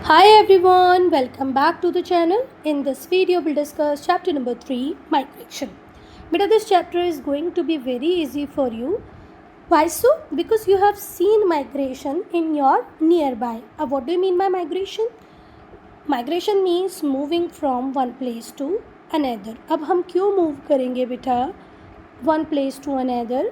Hi everyone, welcome back to the channel. In this video, we'll discuss chapter number 3, migration. But this chapter is going to be very easy for you. Why so? Because you have seen migration in your nearby. What do you mean by migration? Migration means moving from one place to another. अब हम क्यों move करेंगे बेटा one place to another?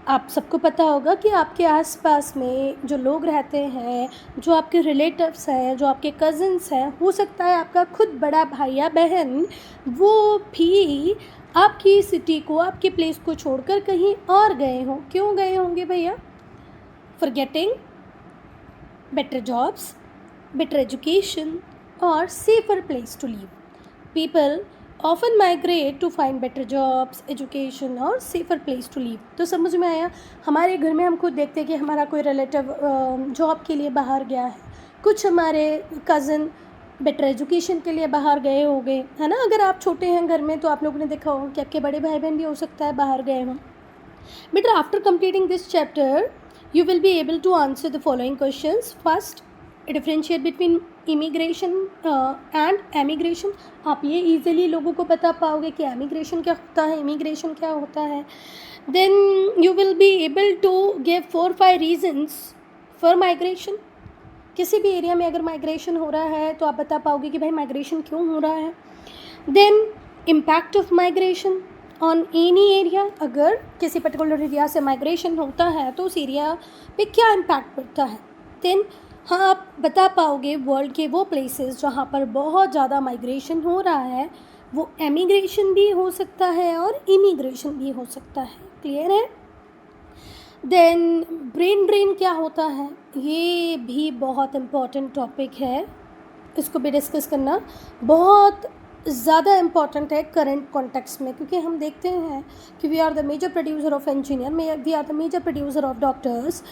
आप सबको पता होगा कि आपके आसपास में जो लोग रहते हैं, जो आपके रिलेटिव्स हैं, जो आपके कज़न्स हैं, हो सकता है आपका खुद बड़ा भाई या बहन वो भी आपकी सिटी को, आपके प्लेस को छोड़कर कहीं और गए हों. क्यों गए होंगे भैया? For getting better jobs, better education or safer place to live. People often migrate to find better jobs, education और safer place to live. तो समझ में आया? हमारे घर में हम खुद देखते हैं कि हमारा कोई रिलेटिव जॉब के लिए बाहर गया है, कुछ हमारे कज़न बेटर एजुकेशन के लिए बाहर गए हो गए, है ना. अगर आप छोटे हैं घर में तो आप लोगों ने देखा होगा कि आपके बड़े भाई बहन भी हो सकता है बाहर गए हों. But after completing this chapter you will be able to answer the following questions. First, differentiate between immigration and emigration. आप ये easily लोगों को बता पाओगे कि emigration क्या होता है, immigration क्या होता है. Then you will be able to give 4-5 reasons for migration. किसी भी एरिया में अगर माइग्रेशन हो रहा है तो आप बता पाओगे कि भाई माइग्रेशन क्यों हो रहा है. Then impact of migration on any area. अगर किसी पर्टिकुलर एरिया से माइग्रेशन होता है तो उस एरिया पे क्या इम्पैक्ट पड़ता है. देन हाँ, आप बता पाओगे वर्ल्ड के वो प्लेसेस जहाँ पर बहुत ज़्यादा माइग्रेशन हो रहा है. वो एमिग्रेशन भी हो सकता है और इमिग्रेशन भी हो सकता है. क्लियर है? देन ब्रेन ड्रेन क्या होता है, ये भी बहुत इम्पॉर्टेंट टॉपिक है. इसको भी डिस्कस करना बहुत ज़्यादा इम्पॉर्टेंट है करंट कॉन्टेक्स्ट में, क्योंकि हम देखते हैं कि we are the major producer of engineer, we are the major producer of doctors.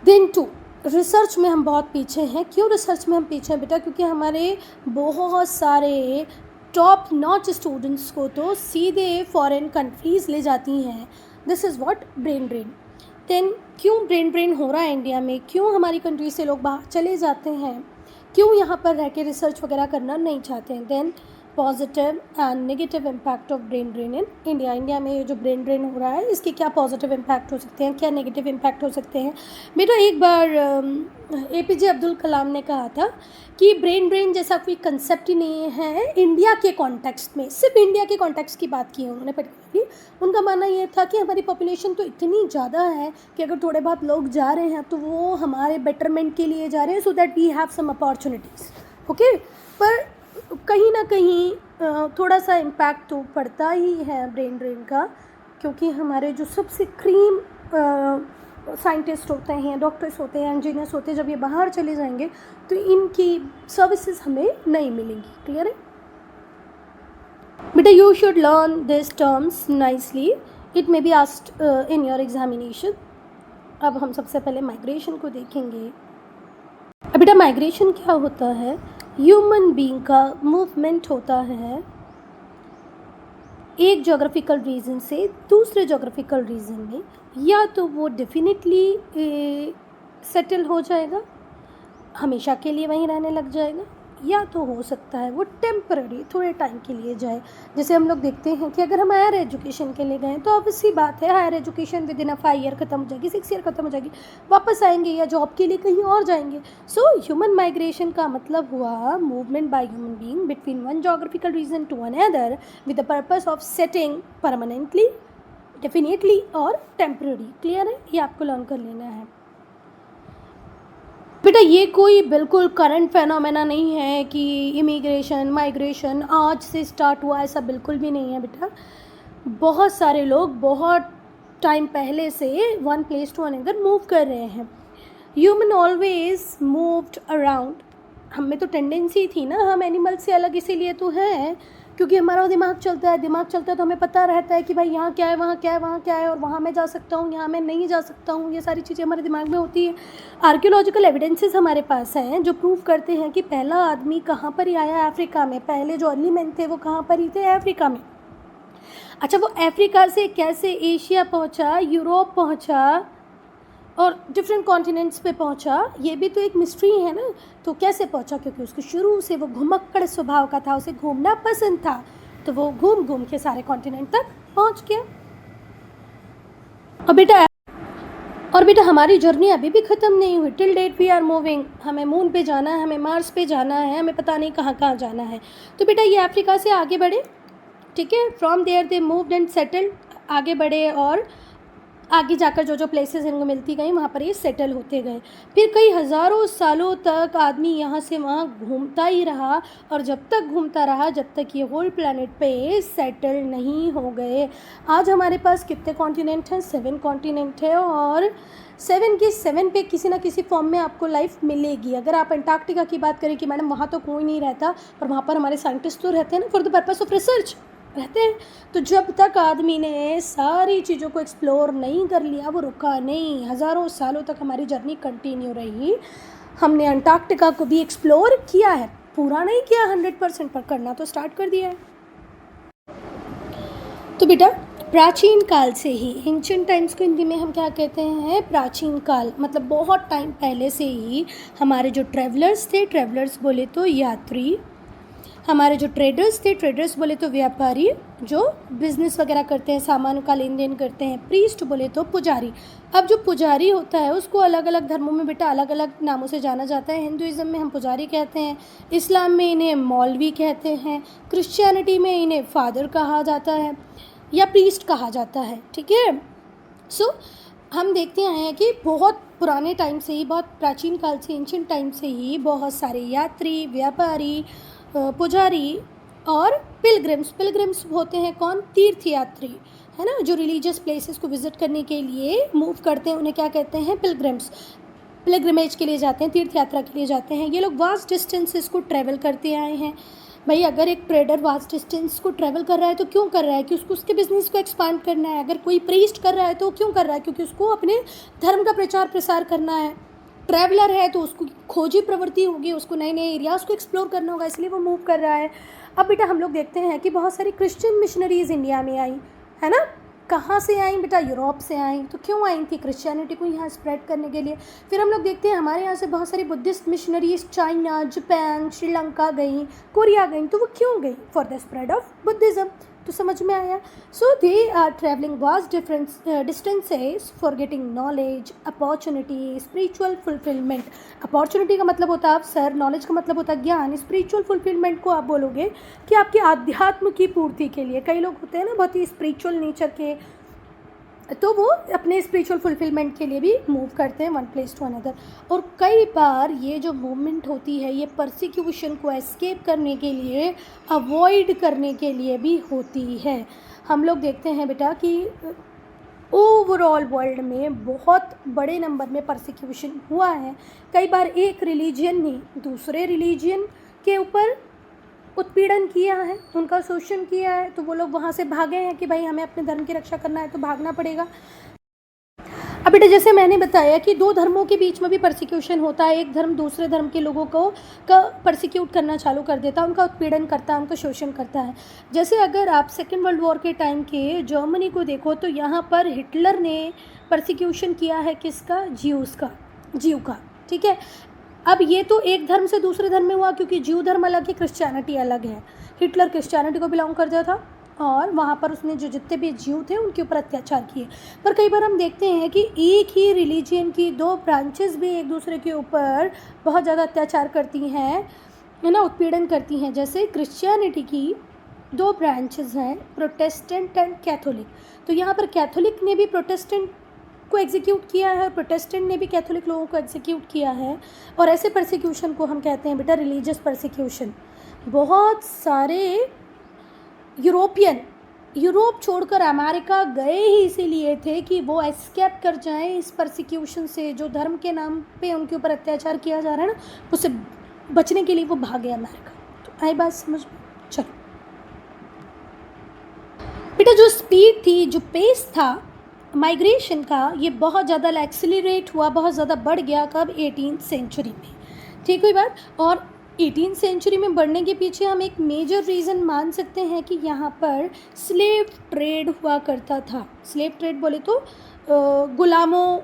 Then too, research में हम बहुत पीछे हैं. क्यों रिसर्च में हम पीछे हैं बेटा? क्योंकि हमारे बहुत सारे टॉप नॉच स्टूडेंट्स को तो सीधे फॉरेन कंट्रीज़ ले जाती हैं. This is what brain drain. Then क्यों ब्रेन ड्रेन हो रहा है इंडिया में, क्यों हमारी कंट्री से लोग बाहर चले जाते हैं, क्यों यहाँ पर रह के रिसर्च वगैरह करना नहीं चाहते हैं. Then positive and negative impact of brain drain in India. India में ये जो ब्रेन ड्रेन हो रहा है इसके क्या पॉजिटिव इम्पैक्ट हो सकते हैं, क्या नेगेटिव इम्पैक्ट हो सकते हैं. बेटा एक बार APJ अब्दुल कलाम ने कहा था कि ब्रेन ड्रेन जैसा कोई कंसेप्ट ही नहीं है इंडिया के कॉन्टेक्स्ट में. सिर्फ इंडिया के कॉन्टेक्स्ट की बात की है उन्होंने पर्टिकुलरली. उनका मानना ये था कि हमारी पॉपुलेशन तो इतनी ज़्यादा है कि अगर थोड़े बहुत लोग जा रहे हैं तो वो हमारे बेटरमेंट के लिए जा रहे हैं, so that we have some opportunities. Okay, पर कहीं ना कहीं थोड़ा सा इम्पैक्ट तो पड़ता ही है ब्रेन ड्रेन का, क्योंकि हमारे जो सबसे क्रीम साइंटिस्ट होते हैं, डॉक्टर्स होते हैं, इंजीनियर्स होते हैं, जब ये बाहर चले जाएंगे तो इनकी सर्विसेज हमें नहीं मिलेंगी. क्लियर है बेटा? You should learn this terms nicely, it may be asked in your examination. अब हम सबसे पहले माइग्रेशन को देखेंगे. अब बेटा माइग्रेशन क्या होता है? ह्यूमन बीइंग का मूवमेंट होता है एक जोग्राफिकल रीजन से दूसरे जोग्राफिकल रीजन में. या तो वो डेफिनेटली सेटल हो जाएगा, हमेशा के लिए वहीं रहने लग जाएगा, या तो हो सकता है वो टेम्पररी थोड़े टाइम के लिए जाए. जैसे हम लोग देखते हैं कि अगर हम हायर एजुकेशन के लिए गए तो ऑब्वियसली बात है higher education within 5 year ख़त्म हो जाएगी, 6 ईयर ख़त्म हो जाएगी, वापस आएंगे या जॉब के लिए कहीं और जाएंगे. सो ह्यूमन माइग्रेशन का मतलब हुआ movement by human being between one geographical region to another with the purpose of setting permanently, definitely और टेम्पररी. क्लियर है? ये आपको लर्न कर लेना है बेटा. ये कोई बिल्कुल करंट फेनोमेना नहीं है कि इमिग्रेशन माइग्रेशन आज से स्टार्ट हुआ, ऐसा बिल्कुल भी नहीं है बेटा. बहुत सारे लोग बहुत टाइम पहले से one place to another move कर रहे हैं. Human always moved around. हम में तो टेंडेंसी थी ना, हम एनिमल से अलग इसीलिए तो है क्योंकि हमारा दिमाग चलता है तो हमें पता रहता है कि भाई यहाँ क्या है, वहाँ क्या है, वहाँ क्या है, और वहाँ मैं जा सकता हूँ, यहाँ मैं नहीं जा सकता हूँ. ये सारी चीज़ें हमारे दिमाग में होती है. आर्कियोलॉजिकल एविडेंसेस हमारे पास हैं जो प्रूव करते हैं कि पहला आदमी कहाँ पर ही आया, अफ्रीका में. पहले जो अर्ली मैन थे वो कहाँ पर ही थे, अफ्रीका में. अच्छा, वो अफ्रीका से कैसे एशिया पहुँचा, यूरोप पहुँचा, और डिफरेंट कॉन्टिनेंट्स पे पहुंचा, ये भी तो एक मिस्ट्री है ना। तो कैसे पहुंचा? क्योंकि उसको शुरू से वो घुमक्कड़ स्वभाव का था, उसे घूमना पसंद था, तो वो घूम घूम के सारे कॉन्टिनेंट तक पहुंच गया। और बेटा हमारी जर्नी अभी भी ख़त्म नहीं हुई। Till date we are moving. हमें मून पे जाना है, हमें मार्स पे जाना है, हमें पता नहीं कहाँ कहाँ जाना है। तो बेटा ये अफ्रीका से आगे बढ़े, ठीक है। From there they moved and settled, आगे बढ़े और आगे जाकर जो जो प्लेसेस इनको मिलती गई वहाँ पर ये सेटल होते गए। फिर कई हज़ारों सालों तक आदमी यहाँ से वहाँ घूमता ही रहा, और जब तक घूमता रहा जब तक ये होल प्लैनेट पे सेटल नहीं हो गए। आज हमारे पास कितने कॉन्टिनेंट हैं? 7 कॉन्टिनेंट है, और 7 के 7 पे किसी ना किसी फॉर्म में आपको लाइफ मिलेगी। अगर आप अंटार्कटिका की बात करें कि मैडम वहाँ तो कोई नहीं रहता, पर वहाँ पर हमारे साइंटिस्ट तो रहते हैं ना, for the purpose of research रहते हैं। तो जब तक आदमी ने सारी चीज़ों को एक्सप्लोर नहीं कर लिया, वो रुका नहीं। हज़ारों सालों तक हमारी जर्नी कंटिन्यू रही। हमने अंटार्कटिका को भी एक्सप्लोर किया है, पूरा नहीं किया 100%, पर करना तो स्टार्ट कर दिया है। तो बेटा प्राचीन काल से ही, एंशिएंट टाइम्स को हिंदी में हम क्या कहते हैं? प्राचीन काल, मतलब बहुत टाइम पहले से ही हमारे जो ट्रैवलर्स थे, ट्रैवलर्स बोले तो यात्री, हमारे जो ट्रेडर्स थे, ट्रेडर्स बोले तो व्यापारी जो बिज़नेस वगैरह करते हैं, सामान का लेन देन करते हैं, प्रीस्ट बोले तो पुजारी। अब जो पुजारी होता है उसको अलग अलग धर्मों में बेटा अलग अलग नामों से जाना जाता है। हिंदुइज़्म में हम पुजारी कहते हैं, इस्लाम में इन्हें मौलवी कहते हैं, क्रिश्चियनिटी में इन्हें फादर कहा जाता है या प्रीस्ट कहा जाता है, ठीक है। सो हम देखते हैं कि बहुत पुराने टाइम से ही, बहुत प्राचीन काल से, एंशिएंट टाइम से ही बहुत सारे यात्री, व्यापारी, पुजारी और पिलग्रिम्स होते हैं। कौन? तीर्थयात्री, है ना, जो रिलीजियस प्लेसेस को विज़िट करने के लिए मूव करते हैं, उन्हें क्या कहते हैं? पिलग्रिमेज के लिए जाते हैं, तीर्थ यात्रा के लिए जाते हैं। ये लोग वास्ट डिस्टेंसेस को ट्रैवल करते आए हैं। भाई अगर एक ट्रेडर वास्ट डिस्टेंस को ट्रैवल कर रहा है तो क्यों कर रहा है? कि उसको उसके बिजनेस को एक्सपांड करना है। अगर कोई प्रीस्ट कर रहा है तो क्यों कर रहा है? क्योंकि उसको अपने धर्म का प्रचार प्रसार करना है। ट्रैवलर है तो उसको खोजी प्रवृत्ति होगी, उसको नए नए एरियाज़ को एक्सप्लोर करना होगा, इसलिए वो मूव कर रहा है। अब बेटा हम लोग देखते हैं कि बहुत सारी क्रिश्चियन मिशनरीज़ इंडिया में आई, है ना। कहाँ से आई बेटा? यूरोप से आई। तो क्यों आई थी? क्रिश्चियनिटी को यहाँ स्प्रेड करने के लिए। फिर हम लोग देखते हैं हमारे यहाँ से बहुत सारी Buddhist missionaries China, Japan, Sri Lanka गई, कोरिया गई। तो वो क्यों गई? For the spread of Buddhism. तो समझ में आया। So they are travelling vast distances for getting knowledge, opportunity, spiritual fulfilment. Opportunity का मतलब होता है अवसर, नॉलेज का मतलब होता है ज्ञान, स्पिरिचुअल फुलफिलमेंट को आप बोलोगे कि आपके आध्यात्म की पूर्ति के लिए। कई लोग होते हैं ना बहुत ही स्पिरिचुअल नेचर के, तो वो अपने स्पिरिचुअल फुलफिलमेंट के लिए भी मूव करते हैं वन प्लेस टू अनदर। और कई बार ये जो मूवमेंट होती है ये परसिक्यूशन को एस्केप करने के लिए, अवॉइड करने के लिए भी होती है। हम लोग देखते हैं बेटा कि ओवरऑल वर्ल्ड में बहुत बड़े नंबर में परसिक्यूशन हुआ है। कई बार एक रिलीजियन ने दूसरे रिलीजियन के ऊपर उत्पीड़न किया है, उनका शोषण किया है, तो वो लोग वहाँ से भागे हैं कि भाई हमें अपने धर्म की रक्षा करना है तो भागना पड़ेगा। अब बेटा जैसे मैंने बताया कि दो धर्मों के बीच में भी परसिक्यूशन होता है। एक धर्म दूसरे धर्म के लोगों को परसिक्यूट करना चालू कर देता है, उनका उत्पीड़न करता है, उनका शोषण करता है। जैसे अगर आप सेकेंड वर्ल्ड वॉर के टाइम के जर्मनी को देखो तो यहाँ पर हिटलर ने परसिक्यूशन किया है किसका? ज्यू का, ठीक है। अब ये तो एक धर्म से दूसरे धर्म में हुआ क्योंकि ज्यू धर्म अलग है, क्रिश्चियनिटी अलग है। हिटलर क्रिश्चियनिटी को बिलोंग करता था और वहाँ पर उसने जो जितने भी ज्यू थे उनके ऊपर अत्याचार किए। पर कई बार हम देखते हैं कि एक ही रिलीजियन की दो ब्रांचेस भी एक दूसरे के ऊपर बहुत ज़्यादा अत्याचार करती हैं, है ना, उत्पीड़न करती हैं। जैसे क्रिश्चियनिटी की दो ब्रांचेस हैं, प्रोटेस्टेंट एंड कैथोलिक। तो यहाँ पर कैथोलिक ने भी प्रोटेस्टेंट को एग्जीक्यूट किया है और प्रोटेस्टेंट ने भी कैथोलिक लोगों को एग्जीक्यूट किया है। और ऐसे परसिक्यूशन को हम कहते हैं बेटा रिलीजियस परसिक्यूशन। बहुत सारे यूरोप छोड़कर अमेरिका गए ही इसीलिए थे कि वो एस्केप कर जाएं इस परसिक्यूशन से, जो धर्म के नाम पे उनके ऊपर अत्याचार किया जा रहा है ना, उससे बचने के लिए वो भागे अमेरिका। तो आई बात समझ में? चलो बेटा जो स्पीड थी, जो पेस था माइग्रेशन का, ये बहुत ज़्यादा एक्सीलरेट हुआ, बहुत ज़्यादा बढ़ गया। कब? 18th सेंचुरी में, ठीक हुई बात। और 18th सेंचुरी में बढ़ने के पीछे हम एक मेजर रीज़न मान सकते हैं कि यहाँ पर स्लेव ट्रेड हुआ करता था। स्लेव ट्रेड बोले तो गुलामों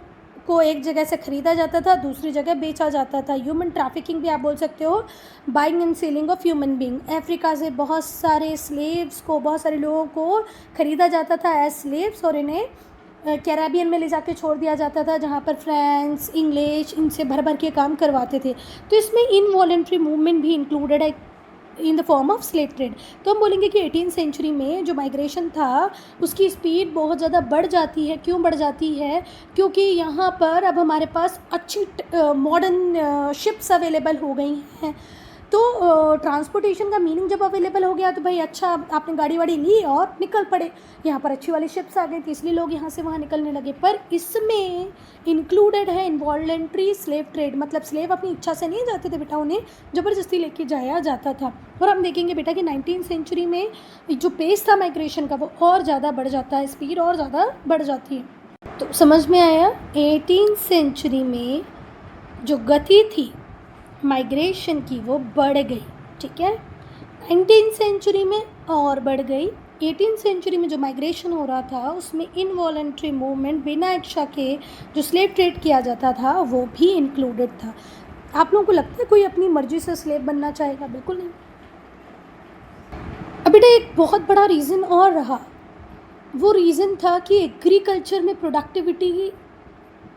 को एक जगह से ख़रीदा जाता था, दूसरी जगह बेचा जाता था। ह्यूमन ट्रैफिकिंग भी आप बोल सकते हो, buying and selling of human being. Africa से बहुत सारे स्लेव्स को, बहुत सारे लोगों को ख़रीदा जाता था एज स्लेव्स और इन्हें कैरेबियन में ले जाके छोड़ दिया जाता था, जहाँ पर फ्रेंच, इंग्लिश इनसे भर भर के काम करवाते थे। तो इसमें इनवॉलेंट्री मूवमेंट भी इंक्लूडेड है in the form of slave trade. तो हम बोलेंगे कि 18th सेंचुरी में जो माइग्रेशन था उसकी स्पीड बहुत ज़्यादा बढ़ जाती है। क्यों बढ़ जाती है? क्योंकि यहाँ पर अब हमारे पास अच्छी मॉडर्न शिप्स अवेलेबल हो गई हैं। तो ट्रांसपोर्टेशन का मीनिंग जब अवेलेबल हो गया तो भाई अच्छा, आपने गाड़ी वाड़ी ली और निकल पड़े। यहाँ पर अच्छी वाली शिप्स आ गई थी, इसलिए लोग यहाँ से वहाँ निकलने लगे। पर इसमें इंक्लूडेड है इनवॉलेंट्री स्लेव ट्रेड, मतलब स्लेव अपनी इच्छा से नहीं जाते थे बेटा, उन्हें ज़बरदस्ती लेके जाया जाता था। और हम देखेंगे बेटा कि 19th सेंचुरी में जो पेस था माइग्रेशन का वो और ज़्यादा बढ़ जाता है, स्पीड और ज़्यादा बढ़ जाती है। तो समझ में आया, 18th सेंचुरी में जो गति थी माइग्रेशन की वो बढ़ गई, ठीक है। 19th सेंचुरी में और बढ़ गई। 18th सेंचुरी में जो माइग्रेशन हो रहा था उसमें इनवॉलेंट्री मूवमेंट, बिना इच्छा के जो स्लेव ट्रेड किया जाता था वो भी इंक्लूडेड था। आप लोगों को लगता है कोई अपनी मर्जी से स्लेव बनना चाहेगा? बिल्कुल नहीं। अब बेटा एक बहुत बड़ा रीज़न और रहा, वो रीज़न था कि एग्रीकल्चर में प्रोडक्टिविटी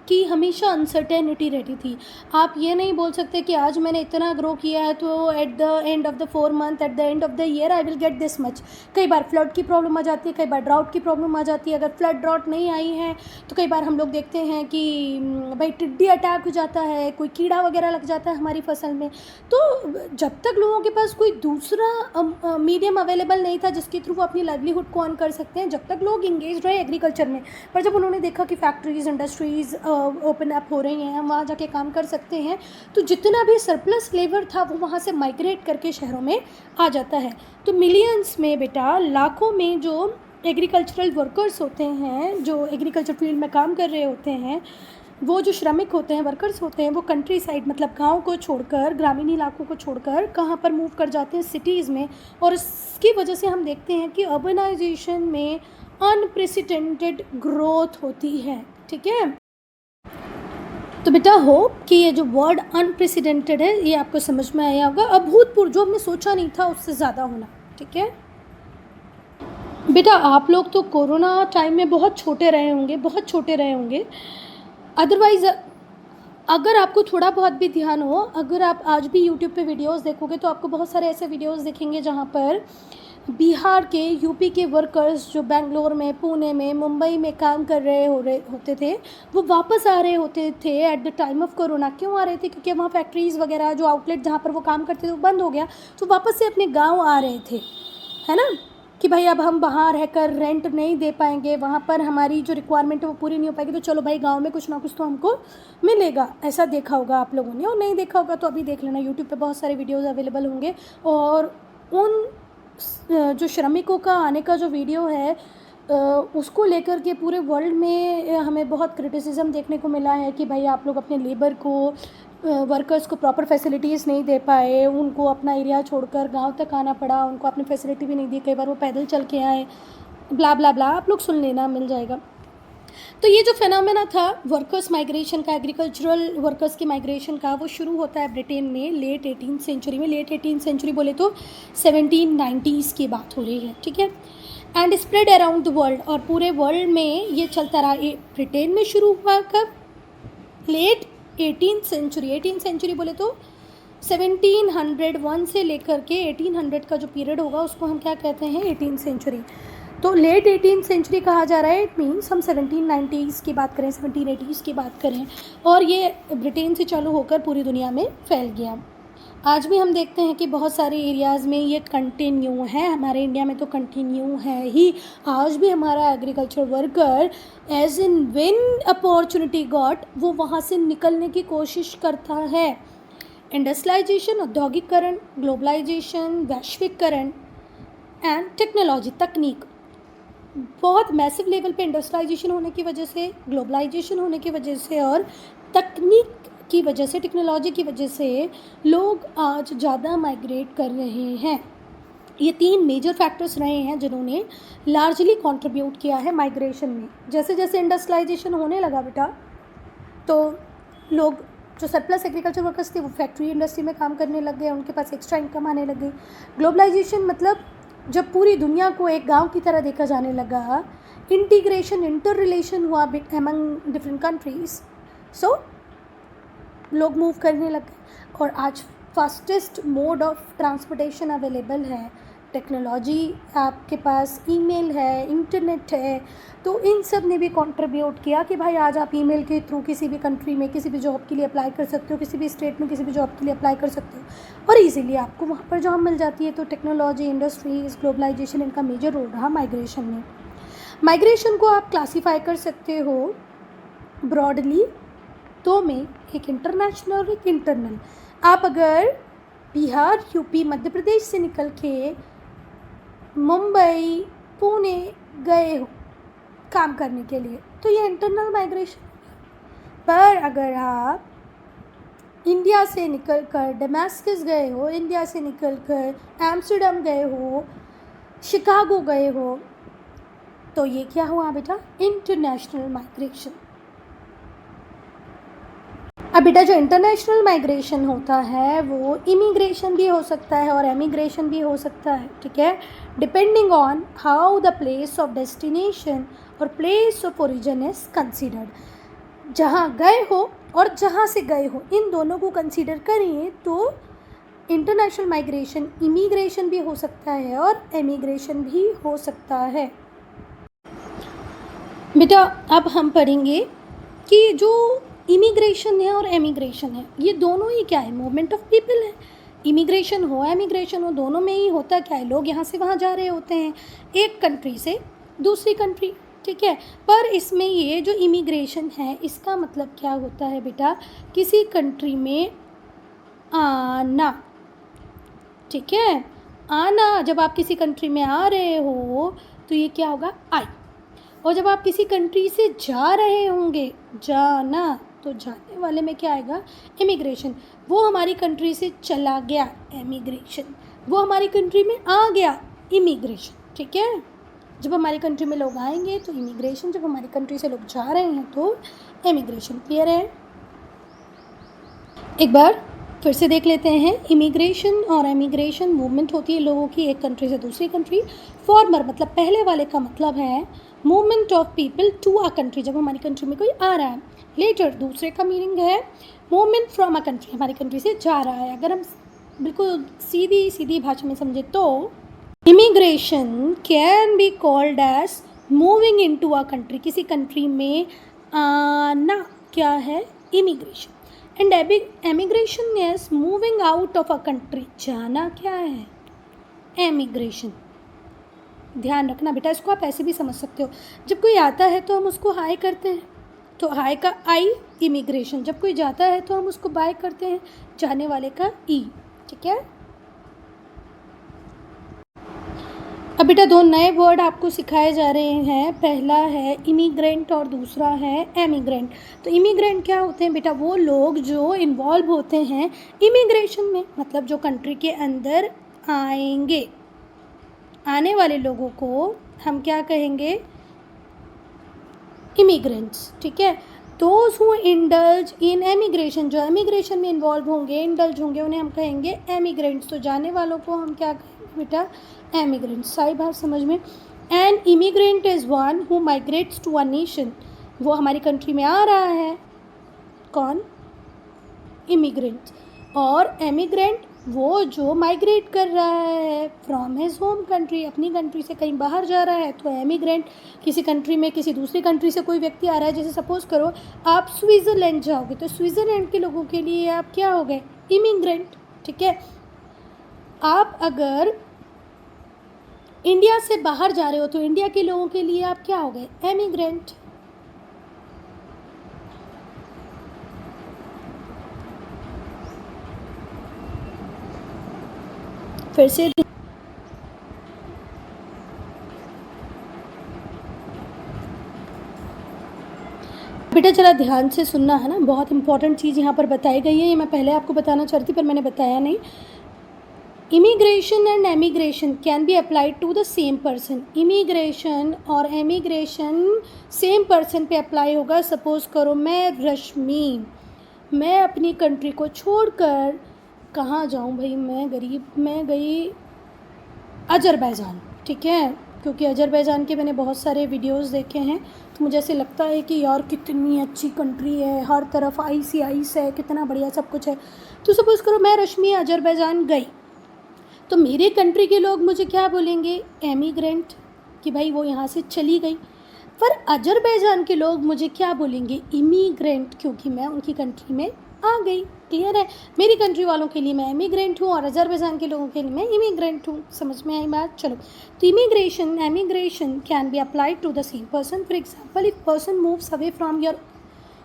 की हमेशा अनसर्टेनिटी रहती थी। आप ये नहीं बोल सकते कि आज मैंने इतना ग्रो किया है तो at the end of the 4 month, at the end of the year I will get this much. कई बार फ्लड की प्रॉब्लम आ जाती है, कई बार ड्राउट की प्रॉब्लम आ जाती है। अगर फ्लड ड्राउट नहीं आई है तो कई बार हम लोग देखते हैं कि भाई टिड्डी अटैक हो जाता है, कोई कीड़ा वगैरह लग जाता है हमारी फसल में। तो जब तक लोगों के पास कोई दूसरा मीडियम अवेलेबल नहीं था जिसके थ्रू वो अपनी लाइवलीहुड को अर्न कर सकते हैं, जब तक लोग इंगेज रहे एग्रीकल्चर में। पर जब उन्होंने देखा कि फैक्ट्रीज, इंडस्ट्रीज़ ओपन अप हो रही हैं, हम वहाँ जाके काम कर सकते हैं, तो जितना भी सरप्लस लेबर था वो वहाँ से माइग्रेट करके शहरों में आ जाता है। तो मिलियंस में बेटा, लाखों में जो एग्रीकल्चरल वर्कर्स होते हैं, जो एग्रीकल्चर फील्ड में काम कर रहे होते हैं, वो जो श्रमिक होते हैं, वर्कर्स होते हैं, वो कंट्री साइड मतलब गाँव को छोड़कर, ग्रामीण इलाकों को छोड़कर कहाँ पर मूव कर जाते हैं? सिटीज़ में। और इसकी वजह से हम देखते हैं कि अर्बनाइजेशन में अनप्रेसिडेंटेड ग्रोथ होती है, ठीक है। तो बेटा होप कि ये जो वर्ड अनप्रेसिडेंटेड है ये आपको समझ में आया होगा। अभूतपूर्व, जो हमने सोचा नहीं था उससे ज़्यादा होना, ठीक है। बेटा आप लोग तो कोरोना टाइम में बहुत छोटे रहे होंगे, बहुत छोटे रहे होंगे। अदरवाइज़ अगर आपको थोड़ा बहुत भी ध्यान हो, अगर आप आज भी यूट्यूब पे वीडियोस देखोगे तो आपको बहुत सारे ऐसे वीडियोस दिखेंगे जहाँ पर बिहार के, यूपी के वर्कर्स जो बेंगलोर में, पुणे में, मुंबई में काम कर रहे होते थे, वो वापस आ रहे होते थे at the time of corona. क्यों आ रहे थे? क्योंकि वहाँ फैक्ट्रीज़ वगैरह, जो आउटलेट जहाँ पर वो काम करते थे वो बंद हो गया, तो वापस से अपने गाँव आ रहे थे, है ना, कि भाई अब हम वहाँ रहकर रेंट नहीं दे पाएंगे, वहाँ पर हमारी जो रिक्वायरमेंट है वो पूरी नहीं हो पाएगी, तो चलो भाई गांव में कुछ ना कुछ तो हमको मिलेगा। ऐसा देखा होगा आप लोगों ने, और नहीं देखा होगा तो अभी देख लेना, यूट्यूब पे बहुत सारे वीडियोस अवेलेबल होंगे। और उन जो श्रमिकों का आने का जो वीडियो है उसको लेकर के पूरे वर्ल्ड में हमें बहुत क्रिटिसिज्म देखने को मिला है कि भाई आप लोग अपने लेबर को, वर्कर्स को प्रॉपर फैसिलिटीज़ नहीं दे पाए, उनको अपना एरिया छोड़कर गांव तक आना पड़ा, उनको अपनी फैसिलिटी भी नहीं दी, कई बार वो पैदल चल के आए, ब्ला ब्ला ब्ला, आप लोग सुन लेना, मिल जाएगा। तो ये जो फिनोमेना था वर्कर्स माइग्रेशन का, एग्रीकल्चरल वर्कर्स की माइग्रेशन का, वो शुरू होता है ब्रिटेन में लेट 18th सेंचुरी में। लेट 18th सेंचुरी बोले तो 1790s की बात हो रही है, ठीक है। And spread around the world, और पूरे वर्ल्ड में ये चलता रहा। ब्रिटेन में शुरू हुआ कब? Late 18th century. 18th century बोले तो 1701 से लेकर के 1800 का जो पीरियड होगा उसको हम क्या कहते हैं? 18th century. तो लेट 18th सेंचुरी कहा जा रहा है, इट मीन्स हम 1790s की बात करें, 1780s की बात करें, और ये ब्रिटेन से चालू होकर पूरी दुनिया में फैल गया। आज भी हम देखते हैं कि बहुत सारे एरियाज़ में ये कंटिन्यू है, हमारे इंडिया में तो कंटिन्यू है ही। आज भी हमारा agriculture worker as in when opportunity got, वो वहाँ से निकलने की कोशिश करता है। इंडस्ट्रियलाइजेशन, औद्योगिकरण, ग्लोबलाइजेशन, वैश्विकरण एंड टेक्नोलॉजी, तकनीक, बहुत मैसिव लेवल पे इंडस्ट्रियलाइजेशन होने की वजह से, ग्लोबलाइजेशन होने की वजह से और तकनीक की वजह से, टेक्नोलॉजी की वजह से लोग आज ज़्यादा माइग्रेट कर रहे हैं। ये 3 मेजर फैक्टर्स रहे हैं जिन्होंने लार्जली कंट्रीब्यूट किया है माइग्रेशन में। जैसे जैसे इंडस्ट्रियलाइजेशन होने लगा बेटा, तो लोग जो सरप्लस एग्रीकल्चर वर्कर्स थे वो फैक्ट्री इंडस्ट्री में काम करने लग गए, उनके पास एक्स्ट्रा इनकम आने लग गई। ग्लोबलाइजेशन मतलब जब पूरी दुनिया को एक गांव की तरह देखा जाने लगा, इंटीग्रेशन, इंटर रिलेशन हुआ अमंग डिफरेंट कंट्रीज, सो लोग मूव करने लग गए। और आज fastest mode of transportation available है, टेक्नोलॉजी आपके पास, ईमेल है, इंटरनेट है, तो इन सब ने भी कंट्रीब्यूट किया कि भाई आज आप ईमेल के थ्रू किसी भी कंट्री में किसी भी जॉब के लिए अप्लाई कर सकते हो, किसी भी स्टेट में किसी भी जॉब के लिए अप्लाई कर सकते हो और इजीली आपको वहाँ पर जॉब मिल जाती है। तो टेक्नोलॉजी, इंडस्ट्रीज, ग्लोबलाइजेशन, इनका मेजर रोल रहा माइग्रेशन में। माइग्रेशन को आप क्लासीफाई कर सकते हो ब्रॉडली दो में, एक इंटरनेशनल और एक इंटरनल। आप अगर बिहार, यूपी, मध्य प्रदेश से निकल के मुंबई, पुणे गए हो काम करने के लिए तो ये इंटरनल माइग्रेशन। पर अगर आप इंडिया से निकल कर डमास्कस गए हो, इंडिया से निकल कर एम्स्टर्डम गए हो, शिकागो गए हो, तो ये क्या हुआ बेटा? International migration. अब बेटा जो इंटरनेशनल माइग्रेशन होता है वो इमिग्रेशन भी हो सकता है और एमिग्रेशन भी हो सकता है, ठीक है, depending on how the place of destination और place of origin is considered. जहाँ गए हो और जहाँ से गए हो इन दोनों को कंसीडर करिए तो इंटरनेशनल माइग्रेशन इमिग्रेशन भी हो सकता है और एमिग्रेशन भी हो सकता है। बेटा अब हम पढ़ेंगे कि जो इमिग्रेशन है और एमिग्रेशन है ये दोनों ही क्या है? मूवमेंट ऑफ पीपल है। इमिग्रेशन हो एमिग्रेशन हो, दोनों में ही होता क्या है? लोग यहाँ से वहाँ जा रहे होते हैं, एक कंट्री से दूसरी कंट्री, ठीक है। पर इसमें ये जो इमिग्रेशन है इसका मतलब क्या होता है बेटा? किसी कंट्री में आना, ठीक है, आना। जब आप किसी कंट्री में आ रहे हो तो ये क्या होगा? आई। और जब आप किसी कंट्री से जा रहे होंगे, जाना, तो जाने वाले में क्या आएगा? इमिग्रेशन। वो हमारी कंट्री से चला गया, एमिग्रेशन। वो हमारी कंट्री में आ गया, इमिग्रेशन, ठीक है। जब हमारी कंट्री में लोग आएंगे तो इमिग्रेशन, जब हमारी कंट्री से लोग जा रहे हैं तो एमिग्रेशन। क्लियर है? एक बार फिर से देख लेते हैं। इमिग्रेशन और एमिग्रेशन मूवमेंट होती है लोगों की एक कंट्री से दूसरी कंट्री। फॉर्मर मतलब पहले वाले का मतलब है movement of people to a country, जब हमारी कंट्री में कोई आ रहा है। लेटर दूसरे का मीनिंग है मूवमेंट फ्रॉम अ कंट्री, हमारी कंट्री से जा रहा है। अगर हम बिल्कुल सीधी भाषा में समझे तो immigration can be called as moving in to a country, किसी कंट्री में आना क्या है? Immigration. And emigration is moving out of a country, जाना क्या है? एमिग्रेशन। ध्यान रखना बेटा, इसको आप ऐसे भी समझ सकते हो। जब कोई आता है तो हम उसको हाय करते हैं, तो हाय का आई इमिग्रेशन। जब कोई जाता है तो हम उसको बाय करते हैं, जाने वाले का ई, ठीक है। अब बेटा दो नए वर्ड आपको सिखाए जा रहे हैं। पहला है इमिग्रेंट और दूसरा है एमिग्रेंट। तो इमिग्रेंट क्या होते हैं बेटा? वो लोग जो इन्वॉल्व होते हैं इमिग्रेशन में, मतलब जो कंट्री के अंदर आएंगे। आने वाले लोगों को हम क्या कहेंगे? इमिग्रेंट्स, ठीक है। Those who indulge in emigration, जो एमिग्रेशन में इन्वॉल्व होंगे, इंडल्ज होंगे, उन्हें हम कहेंगे एमिग्रेंट्स। तो जाने वालों को हम क्या कहेंगे बेटा? एमिग्रेंट्स। सारी बात समझ में। An immigrant is one who migrates to a nation, वो हमारी कंट्री में आ रहा है, कौन? इमिग्रेंट। और एमिग्रेंट वो जो माइग्रेट कर रहा है फ्रॉम हिज होम कंट्री, अपनी कंट्री से कहीं बाहर जा रहा है, तो एमिग्रेंट। किसी कंट्री में किसी दूसरी कंट्री से कोई व्यक्ति आ रहा है, जैसे सपोज करो आप स्विट्ज़रलैंड जाओगे तो स्विट्ज़रलैंड के लोगों के लिए आप क्या हो गए? इमिग्रेंट, ठीक है। आप अगर इंडिया से बाहर जा रहे हो तो इंडिया के लोगों के लिए आप क्या हो गए? एमिग्रेंट। फिर से बेटा जरा ध्यान से सुनना है ना, बहुत इंपॉर्टेंट चीज़ यहाँ पर बताई गई है। ये मैं पहले आपको बताना चाहती थी पर मैंने बताया नहीं। Immigration and emigration can be applied to the same person. Immigration और एमिग्रेशन सेम पर्सन पे अप्लाई होगा। सपोज़ करो मैं रश्मि, मैं अपनी कंट्री को छोड़कर कहाँ जाऊँ भाई, मैं गई अजरबैजान, ठीक है, क्योंकि अजरबैजान के मैंने बहुत सारे वीडियोस देखे हैं, तो मुझे ऐसे लगता है कि यार कितनी अच्छी कंट्री है, हर तरफ आइस ही आइस है, कितना बढ़िया सब कुछ है। तो सपोज़ करो मैं रश्मि अजरबैजान गई, तो मेरे कंट्री के लोग मुझे क्या बोलेंगे, एमिग्रेंट, कि भाई वो यहाँ से चली गई। पर अजरबैजान के लोग मुझे क्या बोलेंगे, इमिग्रेंट, क्योंकि मैं उनकी कंट्री में आ गई। क्लियर है? मेरी कंट्री वालों के लिए मैं इमिग्रेंट हूँ और अजरबैजान के लोगों के लिए मैं इमिग्रेंट हूँ। समझ में आई बात? चलो, तो immigration emigration can be applied to the same person. For example, if person moves away from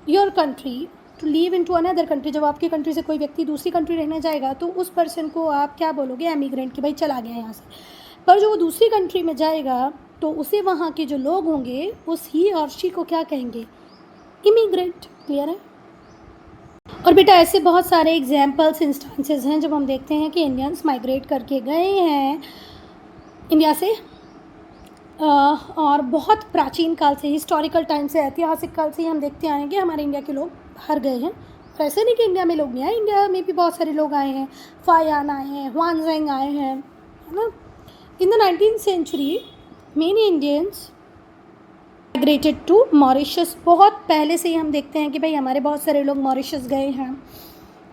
your country to live in to another country, जब आपकी कंट्री से कोई व्यक्ति दूसरी कंट्री रहने जाएगा तो उस पर्सन को आप क्या बोलोगे, एमिग्रेंट, कि भाई चला गया यहाँ से। पर जो वो दूसरी कंट्री में जाएगा तो उसे वहाँ के जो लोग होंगे उस ही और शी को क्या कहेंगे, इमिग्रेंट। क्लियर है? और बेटा ऐसे बहुत सारे एग्जाम्पल्स इंस्टांसेस हैं जब हम देखते हैं कि इंडियंस माइग्रेट करके गए हैं इंडिया से, और बहुत प्राचीन काल से, हिस्टोरिकल टाइम से, ऐतिहासिक काल से ही हम देखते आए हैं कि हमारे इंडिया के लोग बाहर गए हैं। और ऐसे नहीं कि इंडिया में लोग नहीं आए, इंडिया में भी बहुत सारे लोग आए हैं, फायान आए हैं, ह्वानजैंग आए हैं, है ना। In the 19th century many Indians migrated to Mauritius. बहुत पहले से ही हम देखते हैं कि भाई हमारे बहुत सारे लोग मॉरिशस गए हैं,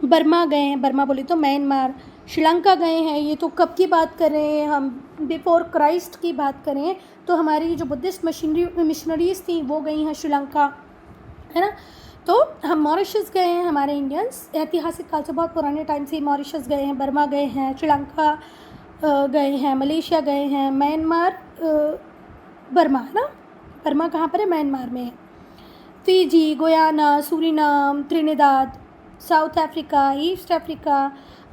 बर्मा गए हैं, बर्मा बोले तो म्यांमार, श्रीलंका गए हैं। ये तो कब की बात कर रहे हैं हम, बिफोर क्राइस्ट की बात करें तो हमारी जो बुद्धिस्ट मिशनरीज थी वो गई हैं श्रीलंका, है ना। तो हम मॉरिशस गए हैं, हमारे इंडियंस ऐतिहासिक काल से बहुत पुराने टाइम से मॉरिशस गए हैं, बर्मा गए हैं, श्रीलंका गए हैं, मलेशिया गए हैं, म्यांमार, बर्मा, है ना। बर्मा कहाँ पर है? म्यांमार में है। Fiji, Guyana, Suriname, Trinidad, south Africa, east Africa.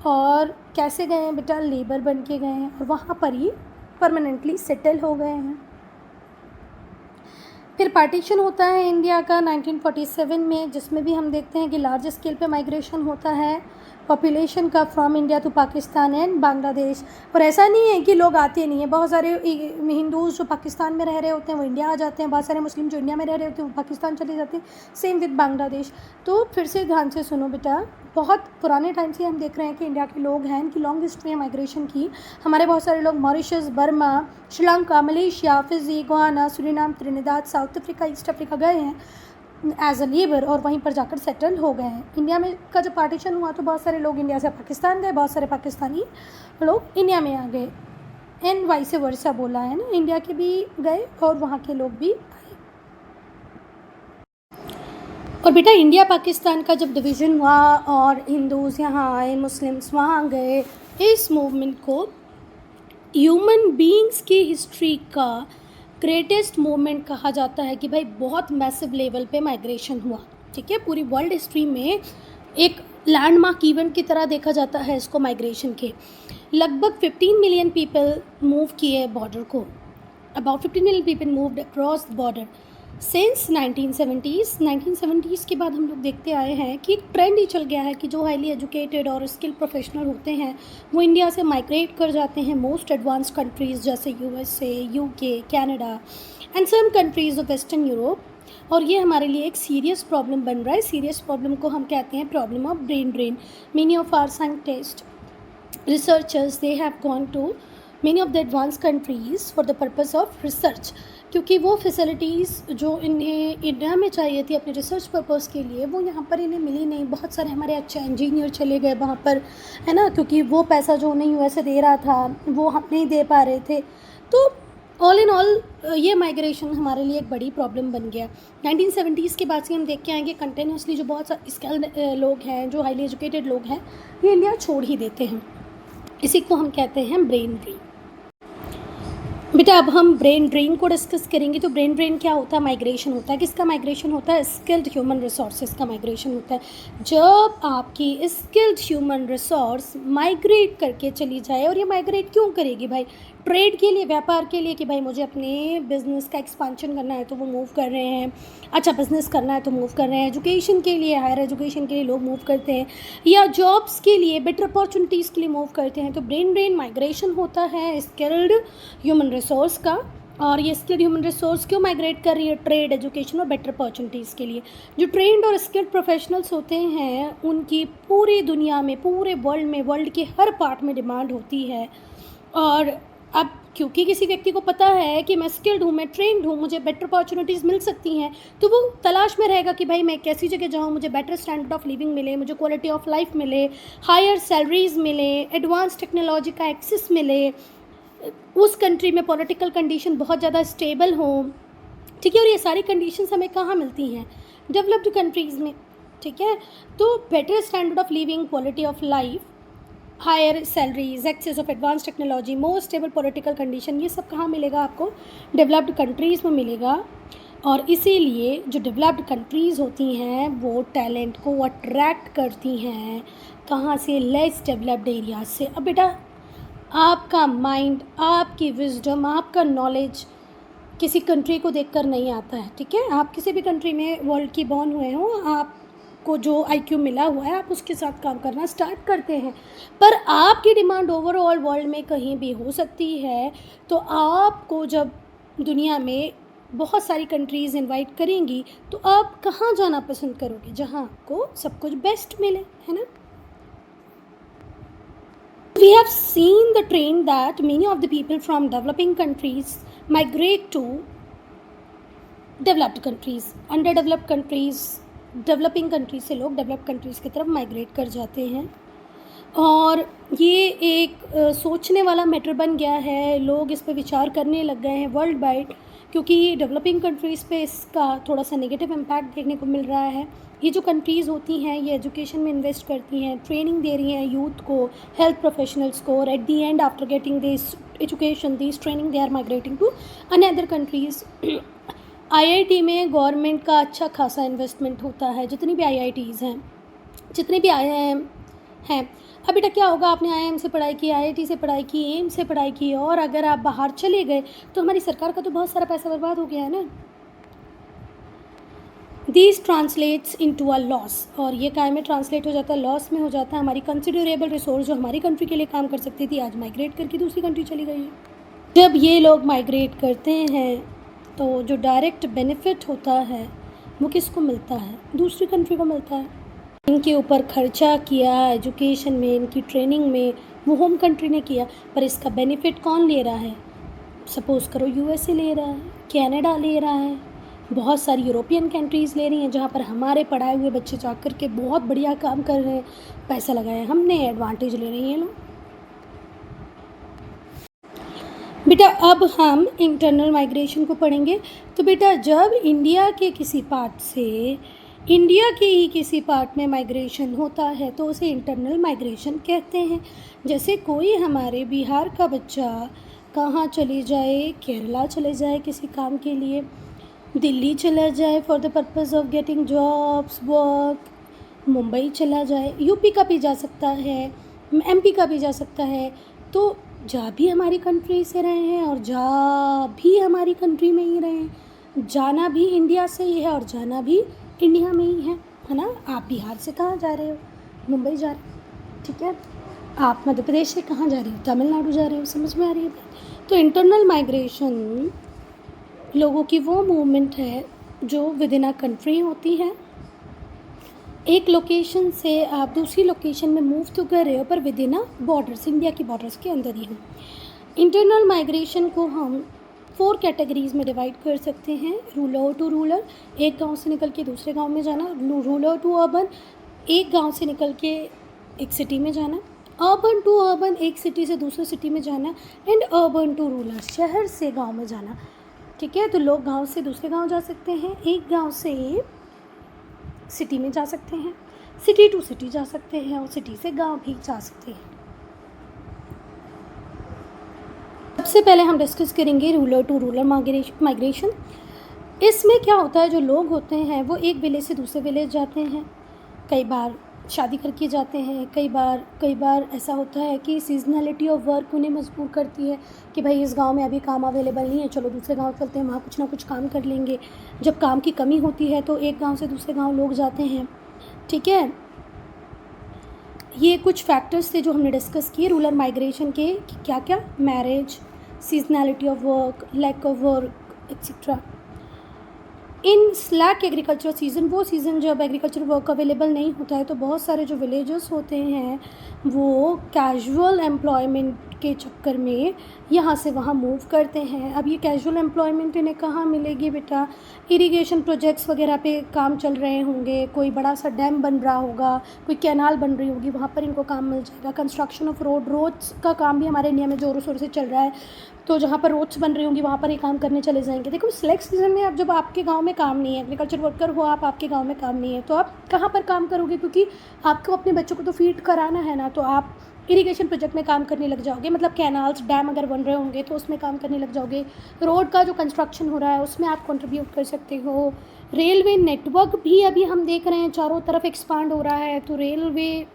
और कैसे गए हैं बेटा? लेबर बन के गए हैं और वहाँ पर ही परमानेंटली सेटल हो गए हैं। फिर पार्टीशन होता है इंडिया का 1947 में, जिसमें भी हम देखते हैं कि लार्ज स्केल पे माइग्रेशन होता है पॉपुलेशन का from India to Pakistan and Bangladesh. और ऐसा नहीं है कि लोग आते नहीं हैं, बहुत सारे हिंदूज जो पाकिस्तान में रह रहे होते हैं वो इंडिया आ जाते हैं, बहुत सारे मुस्लिम जो इंडिया में रह रहे होते हैं वो पाकिस्तान चले जाते हैं, सेम विद बांग्लादेश। तो फिर से ध्यान से सुनो बेटा, बहुत पुराने टाइम से हम देख रहे हैं कि इंडिया के लोग हैं, इनकी लॉन्ग हिस्ट्री है माइग्रेशन की। हमारे बहुत सारे लोग Mauritius, Burma, Sri Lanka, Malaysia, Fiji, Guyana, Suriname, Trinidad, south Africa, east Africa गए हैं एज अ लेबर और वहीं पर जाकर सेटल हो गए हैं। इंडिया में का जब पार्टीशन हुआ तो बहुत सारे लोग इंडिया से पाकिस्तान गए, बहुत सारे पाकिस्तानी लोग इंडिया में आ गए, एंड वाइस वर्सा बोला है ना, इंडिया के भी गए और वहाँ के लोग भी आए। और बेटा इंडिया पाकिस्तान का जब डिवीज़न हुआ और हिंदूज यहाँ आए, मुस्लिम्स वहाँ गए, इस मूवमेंट को ह्यूमन बीइंग्स की हिस्ट्री का ग्रेटेस्ट मूवमेंट कहा जाता है कि भाई बहुत मैसिव लेवल पे माइग्रेशन हुआ। ठीक है, पूरी वर्ल्ड हिस्ट्री में एक लैंडमार्क इवेंट की तरह देखा जाता है इसको। माइग्रेशन के लगभग 15 मिलियन पीपल मूव किए बॉर्डर को, about 15 million people moved across the border since 1970s के बाद हम लोग देखते आए हैं कि एक ट्रेंड ही चल गया है कि जो हाईली एजुकेटेड और स्किल प्रोफेशनल होते हैं वो इंडिया से माइग्रेट कर जाते हैं मोस्ट एडवांस कंट्रीज़ जैसे USA, UK, Canada and some countries of western Europe. और ये हमारे लिए एक सीरियस प्रॉब्लम बन रहा है। सीरियस प्रॉब्लम को हम कहते हैं problem of brain drain. Many of our scientist, researchers, they have gone to many of the advance countries for the purpose of research, क्योंकि वो फैसिलिटीज़ जो इन्हें इंडिया में चाहिए थी अपने रिसर्च पर्पज़ के लिए वो यहाँ पर इन्हें मिली नहीं। बहुत सारे हमारे अच्छे इंजीनियर चले गए वहाँ पर, है ना, क्योंकि वो पैसा जो उन्हें USA दे रहा था वो हम नहीं दे पा रहे थे। तो ऑल इन ऑल ये माइग्रेशन हमारे लिए एक बड़ी प्रॉब्लम बन गया। 1970s के बाद से हम देख के आएंगे कंटिन्यूसली जो बहुत सारे स्किल्ड लोग हैं, जो हाईली एजुकेटेड लोग हैं, ये इंडिया छोड़ ही देते हैं। इसी को हम कहते हैं ब्रेन ड्रेन। बेटा अब हम ब्रेन ड्रेन को डिस्कस करेंगे। तो ब्रेन ड्रेन क्या होता है? माइग्रेशन होता है। किसका माइग्रेशन होता है? स्किल्ड ह्यूमन रिसोर्सेज का माइग्रेशन होता है। जब आपकी स्किल्ड ह्यूमन रिसोर्स माइग्रेट करके चली जाए, और ये माइग्रेट क्यों करेगी भाई? ट्रेड के लिए, व्यापार के लिए, कि भाई मुझे अपने बिजनेस का एक्सपांशन करना है तो वो मूव कर रहे हैं, अच्छा बिजनेस करना है तो मूव कर रहे हैं, एजुकेशन के लिए, हायर एजुकेशन के लिए लोग मूव करते हैं, या जॉब्स के लिए, बेटर अपॉर्चुनिटीज़ के लिए मूव करते हैं। तो ब्रेन ड्रेन माइग्रेशन होता है स्किल्ड ह्यूमन रिसोर्स का। और ये स्किल्ड ह्यूमन रिसोर्स क्यों माइग्रेट कर रही है? ट्रेड, एजुकेशन और बेटर अपॉर्चुनिटीज़ के लिए। जो ट्रेंड और स्किल्ड प्रोफेशनल्स होते हैं उनकी पूरी दुनिया में, पूरे वर्ल्ड में, वर्ल्ड के हर पार्ट में डिमांड होती है। और अब क्योंकि किसी व्यक्ति को पता है कि मैं स्किल्ड हूँ, मैं ट्रेंड हूँ, मुझे बेटर अपॉर्चुनिटीज़ मिल सकती हैं, तो वो तलाश में रहेगा कि भाई मैं कैसी जगह जाऊँ, मुझे बेटर स्टैंडर्ड ऑफ लिविंग मिले, मुझे क्वालिटी ऑफ लाइफ मिले, हायर सैलरीज मिले, एडवांस टेक्नोलॉजी का एक्सेस मिले, उस कंट्री में पॉलिटिकल कंडीशन बहुत ज़्यादा स्टेबल हो। ठीक है, और ये सारी कंडीशंस हमें कहाँ मिलती हैं? डेवलप्ड कंट्रीज़ में। ठीक है, तो better standard of living, quality of life, higher salaries, access of advance technology, more stable political condition, ये सब कहाँ मिलेगा आपको? डेवलप्ड कंट्रीज़ में मिलेगा। और इसीलिए जो डेवलप्ड कंट्रीज़ होती हैं वो टैलेंट को अट्रैक्ट करती हैं। कहाँ से? लेस डेवलप्ड एरियाज से। अब बेटा आपका माइंड, आपकी विजडम, आपका नॉलेज किसी कंट्री को देखकर नहीं आता है। ठीक है, आप किसी भी कंट्री में वर्ल्ड की बॉर्न हुए हो, आपको जो IQ मिला हुआ है आप उसके साथ काम करना स्टार्ट करते हैं। पर आपकी डिमांड ओवरऑल वर्ल्ड में कहीं भी हो सकती है। तो आपको जब दुनिया में बहुत सारी कंट्रीज़ इनवाइट करेंगी तो आप कहाँ जाना पसंद करोगे? जहाँ आपको सब कुछ बेस्ट मिले, है ना? We have seen the trend that many of the people from developing countries migrate to developed countries. Underdeveloped countries, developing countries से लोग developed countries की तरफ migrate कर जाते हैं। और ये एक सोचने वाला मैटर बन गया है। लोग इस पर विचार करने लग गए हैं वर्ल्ड वाइड, क्योंकि डेवलपिंग कंट्रीज़ पे इसका थोड़ा सा नेगेटिव इम्पैक्ट देखने को मिल रहा है। ये जो कंट्रीज़ होती हैं ये एजुकेशन में इन्वेस्ट करती हैं, ट्रेनिंग दे रही हैं यूथ को, हेल्थ प्रोफेशनल्स को, और at the end after getting this education, this training, they are migrating to another countries. IIT में गवर्नमेंट का अच्छा खासा इन्वेस्टमेंट होता है। जितनी भी IITs हैं, जितने भी IIM हैं, अब बेटा क्या होगा? आपने IIM से पढ़ाई की, IIT से पढ़ाई की, एम्स से पढ़ाई की, और अगर आप बाहर चले गए तो हमारी सरकार का तो बहुत सारा पैसा बर्बाद हो गया है ना। This translates into a loss, और ये काय में ट्रांसलेट हो जाता है? लॉस में हो जाता है। हमारी कंसिडरेबल रिसोर्स जो हमारी कंट्री के लिए काम कर सकती थी आज माइग्रेट करके दूसरी कंट्री चली गई है। जब ये लोग माइग्रेट करते हैं तो जो डायरेक्ट बेनिफिट होता है वो किसको मिलता है? दूसरी कंट्री को मिलता है। इनके ऊपर खर्चा किया एजुकेशन में, इनकी ट्रेनिंग में, वो होम कंट्री ने किया, पर इसका बेनिफिट कौन ले रहा है? सपोज़ करो USA ले रहा है, कनाडा ले रहा है, बहुत सारी यूरोपियन कंट्रीज़ ले रही हैं, जहाँ पर हमारे पढ़ाए हुए बच्चे जा कर के बहुत बढ़िया काम कर रहे हैं, पैसा लगाया हमने, एडवांटेज ले रही हैं लोग। बेटा अब हम इंटरनल माइग्रेशन को पढ़ेंगे। तो बेटा जब इंडिया के किसी पार्ट से इंडिया के ही किसी पार्ट में माइग्रेशन होता है तो उसे इंटरनल माइग्रेशन कहते हैं। जैसे कोई हमारे बिहार का बच्चा कहाँ चले जाए, केरला चले जाए किसी काम के लिए, दिल्ली चला जाए for the purpose of getting jobs, work, Mumbai चला जाए, यूपी का भी जा सकता है, MP का भी जा सकता है। तो जा भी हमारी कंट्री से रहे हैं और जा भी हमारी कंट्री में ही रहे हैं, जाना भी इंडिया से ही है और जाना भी इंडिया में ही है ना। आप बिहार से कहाँ जा रहे हो? मुंबई जा रहे हो। ठीक है, आप मध्य प्रदेश से कहाँ जा रहे हो? तमिलनाडु जा रहे हो। समझ में आ रही है बात? तो इंटरनल माइग्रेशन लोगों की वो मूवमेंट है जो विद इन अ कंट्री होती है। एक लोकेशन से आप दूसरी लोकेशन में मूव तो कर रहे हो पर with in a borders, India की बॉर्डर्स के अंदर ही हो। इंटरनल माइग्रेशन को हम 4 कैटेगरीज़ में डिवाइड कर सकते हैं। रूरल टू रूरल, एक गांव से निकल के दूसरे गांव में जाना। रूरल टू अर्बन, एक गांव से निकल के एक सिटी में जाना। अर्बन टू अर्बन, एक सिटी से दूसरे सिटी में जाना। एंड अर्बन टू रूरल, शहर से गांव में जाना। ठीक है, तो लोग गांव से दूसरे गांव जा सकते हैं, एक गांव से सिटी में जा सकते हैं, सिटी टू सिटी जा सकते हैं, और सिटी से गांव भी जा सकते हैं। सबसे पहले हम डिस्कस करेंगे रूरल टू रूरल माइग्रेशन। इसमें क्या होता है, जो लोग होते हैं वो एक विलेज से दूसरे विलेज जाते हैं, कई बार शादी करके जाते हैं, कई बार ऐसा होता है कि सीजनलिटी ऑफ वर्क उन्हें मजबूर करती है कि भाई इस गांव में अभी काम अवेलेबल नहीं है, चलो दूसरे गांव चलते हैं, वहाँ कुछ ना कुछ काम कर लेंगे। जब काम की कमी होती है तो एक गांव से दूसरे गांव लोग जाते हैं। ठीक है, ये कुछ फैक्टर्स थे जो हमने डिस्कस किए रूरल माइग्रेशन के, क्या क्या, marriage, seasonality of work, lack of work etcetera. In slack agriculture season, वो सीज़न जब एग्रीकल्चर वर्क अवेलेबल नहीं होता है, तो बहुत सारे जो विलेजर्स होते हैं वो कैजुअल एम्प्लॉयमेंट के चक्कर में यहाँ से वहाँ मूव करते हैं। अब ये कैजुअल एम्प्लॉयमेंट इन्हें कहाँ मिलेगी बेटा, इरिगेशन प्रोजेक्ट्स वगैरह पे काम चल रहे होंगे, कोई बड़ा सा डैम बन रहा होगा, कोई कैनाल बन रही होगी, वहाँ पर इनको काम मिल जाएगा। कंस्ट्रक्शन ऑफ रोड्स का काम भी हमारे इंडिया में ज़ोरों शोरों से चल रहा है, तो जहाँ पर रोड्स बन रही होंगी वहाँ पर ये काम करने चले जाएंगे। देखो सिलेक्ट सीजन में अब जब आपके गांव में काम नहीं है, एग्रीकल्चर वर्कर हो आप, आपके गांव में काम नहीं है, तो आप कहाँ पर काम करोगे, क्योंकि आपको अपने बच्चों को तो फीड कराना है ना, तो आप इरिगेशन प्रोजेक्ट में काम करने लग जाओगे, मतलब कैनाल्स डैम अगर बन रहे होंगे तो उसमें काम करने लग जाओगे। रोड का जो कंस्ट्रक्शन हो रहा है उसमें आप कंट्रीब्यूट कर सकते हो। रेलवे नेटवर्क भी अभी हम देख रहे हैं चारों तरफ एक्सपांड हो रहा है, तो रेलवे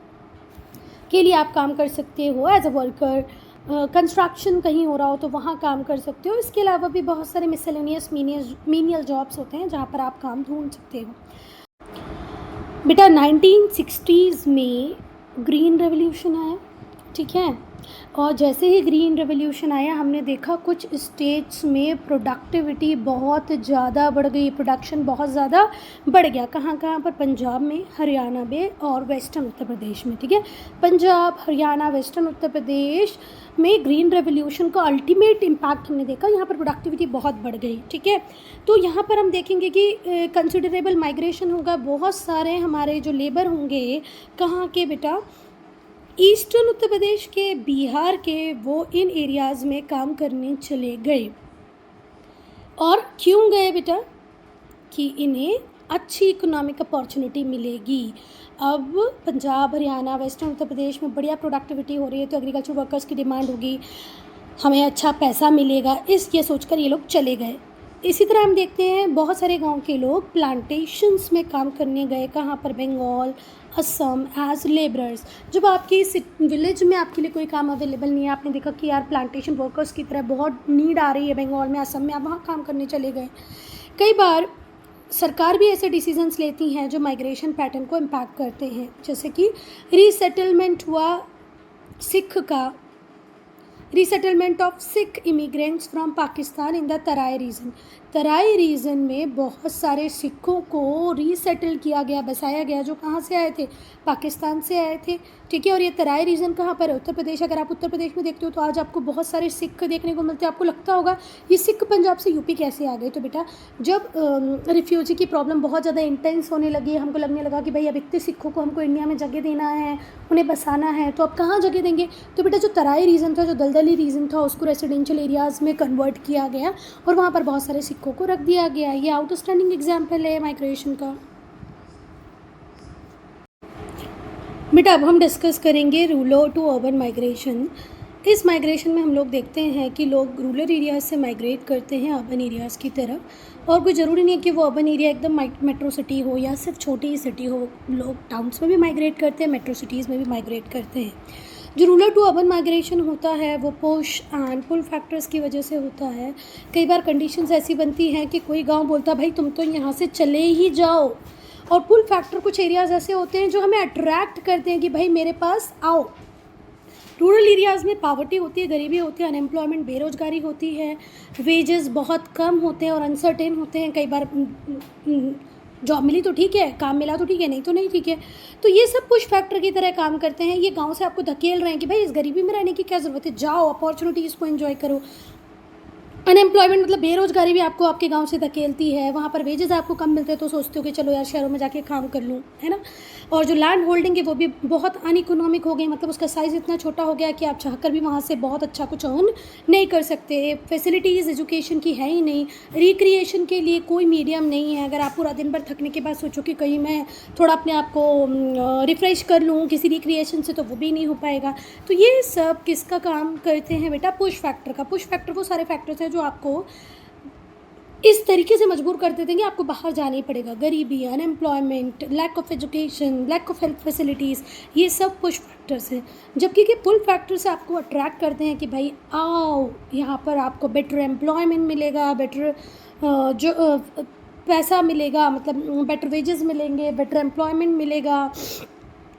के लिए आप काम कर सकते हो एज अ वर्कर। कंस्ट्रक्शन कहीं हो रहा हो तो वहाँ काम कर सकते हो। इसके अलावा भी बहुत सारे मिसलेनियस मीनियल जॉब्स होते हैं जहाँ पर आप काम ढूंढ सकते हो। बेटा 1960s में ग्रीन रेवोल्यूशन आया, ठीक है, और जैसे ही ग्रीन रेवोल्यूशन आया हमने देखा कुछ स्टेट्स में प्रोडक्टिविटी बहुत ज़्यादा बढ़ गई, प्रोडक्शन बहुत ज़्यादा बढ़ गया। कहाँ कहाँ पर, पंजाब में, हरियाणा में और वेस्टर्न उत्तर प्रदेश में। ठीक है, पंजाब, हरियाणा, वेस्टर्न उत्तर प्रदेश में ग्रीन रेवोल्यूशन का अल्टीमेट इम्पैक्ट हमने देखा, यहाँ पर प्रोडक्टिविटी बहुत बढ़ गई। ठीक है, तो यहाँ पर हम देखेंगे कि कंसिडरेबल माइग्रेशन होगा, बहुत सारे हमारे जो लेबर होंगे कहाँ के बेटा, ईस्टर्न उत्तर प्रदेश के, बिहार के, वो इन एरियाज़ में काम करने चले गए। और क्यों गए बेटा, कि इन्हें अच्छी इकोनॉमिक अपॉर्चुनिटी मिलेगी। अब पंजाब, हरियाणा, वेस्टर्न उत्तर प्रदेश में बढ़िया प्रोडक्टिविटी हो रही है, तो एग्रीकल्चर वर्कर्स की डिमांड होगी, हमें अच्छा पैसा मिलेगा, ये सोचकर ये लोग चले गए। इसी तरह हम देखते हैं बहुत सारे गांव के लोग प्लांटेशंस में काम करने गए, कहाँ पर, बंगाल, असम, एज लेबरर्स। जब आपकी विलेज में आपके लिए कोई काम अवेलेबल नहीं है, आपने देखा कि यार प्लांटेशन वर्कर्स की तरह बहुत नीड आ रही है बंगाल में, असम में, आप वहाँ काम करने चले गए। कई बार सरकार भी ऐसे डिसीजंस लेती हैं जो माइग्रेशन पैटर्न को इम्पैक्ट करते हैं, जैसे कि रीसेटलमेंट हुआ सिख का, resettlement of Sikh immigrants from Pakistan in the Terai region. Terai region में बहुत सारे सिखों को रीसेटल किया गया, बसाया गया, जो कहाँ से आए थे, पाकिस्तान से आए थे। ठीक है, और ये तराई रीजन कहाँ पर है, उत्तर प्रदेश। अगर आप उत्तर प्रदेश में देखते हो तो आज आपको बहुत सारे सिख देखने को मिलते हैं। आपको लगता होगा ये सिख पंजाब से यूपी कैसे आ गए, तो बेटा जब रिफ्यूजी की प्रॉब्लम बहुत ज़्यादा इंटेंस होने लगी, हमको लगने लगा कि भाई अब इतने सिखों को हमको इंडिया में जगह देना है, उन्हें बसाना है, तो अब कहाँ जगह देंगे, तो बेटा जो तराई रीजन था, जो दलदली रीजन था, उसको रेसिडेंशियल एरियाज़ में कन्वर्ट किया गया और वहाँ पर बहुत सारे सिखों को रख दिया गया। ये आउटस्टैंडिंग एग्जाम्पल है माइग्रेशन का। बेटा अब हम डिस्कस करेंगे रूरल टू अर्बन माइग्रेशन। इस माइग्रेशन में हम लोग देखते हैं कि लोग रूरल एरियाज़ से माइग्रेट करते हैं अर्बन एरियाज़ की तरफ, और कोई ज़रूरी नहीं है कि वो अर्बन एरिया एकदम मेट्रो सिटी हो या सिर्फ छोटी ही सिटी हो, लोग टाउन्स में भी माइग्रेट करते हैं, मेट्रो सिटीज़ में भी माइग्रेट करते हैं। जो रूरल टू अर्बन माइग्रेशन होता है वो पुश एंड पुल फैक्टर्स की वजह से होता है। कई बार कंडीशंस ऐसी बनती हैं कि कोई गांव बोलता है भाई तुम तो यहाँ से चले ही जाओ, और पुल फैक्टर कुछ एरियाज़ ऐसे होते हैं जो हमें अट्रैक्ट करते हैं कि भाई मेरे पास आओ। रूरल एरियाज़ में पॉवर्टी होती है, गरीबी होती है, अनएम्प्लॉयमेंट, बेरोज़गारी होती है, वेजेस बहुत कम होते हैं और अनसर्टेन होते हैं। कई बार जॉब मिली तो ठीक है, काम मिला तो ठीक है, नहीं तो नहीं, ठीक है। तो ये सब पुश फैक्टर की तरह काम करते हैं। ये गांव से आपको धकेल रहे हैं कि भाई इस गरीबी में रहने की क्या ज़रूरत है, जाओ अपॉर्चुनिटीज़ को एंजॉय करो। अनएम्प्लॉयमेंट मतलब बेरोज़गारी भी आपको आपके गांव से धकेलती है। वहाँ पर वेजेस आपको कम मिलते हैं तो सोचते हो कि चलो यार शहरों में जाके काम कर लूँ, है ना। और जो लैंड होल्डिंग है वो भी बहुत अनइकोनॉमिक हो गई, मतलब उसका साइज़ इतना छोटा हो गया कि आप चाहकर भी वहाँ से बहुत अच्छा कुछ अर्न नहीं कर सकते। फैसिलिटीज़ एजुकेशन की है ही नहीं, रिक्रिएशन के लिए कोई मीडियम नहीं है। अगर आप पूरा दिन भर थकने के बाद सोचो कि कहीं मैं थोड़ा अपने आप को रिफ़्रेश कर लूँ किसी रिक्रिएशन से, तो वो भी नहीं हो पाएगा। तो ये सब किसका काम करते हैं बेटा? पुश फैक्टर का। पुश फैक्टर वो सारे फैक्टर्स हैं जो आपको इस तरीके से मजबूर कर देते हैं कि आपको बाहर जाना ही पड़ेगा। गरीबी, unemployment, lack of education, lack of health facilities, ये सब पुश फैक्टर्स हैं। जबकि कि पुल फैक्टर्स आपको अट्रैक्ट करते हैं कि भाई आओ, यहाँ पर आपको बेटर एम्प्लॉयमेंट मिलेगा, बेटर पैसा मिलेगा, मतलब बेटर वेजेस मिलेंगे, बेटर एम्प्लॉयमेंट मिलेगा।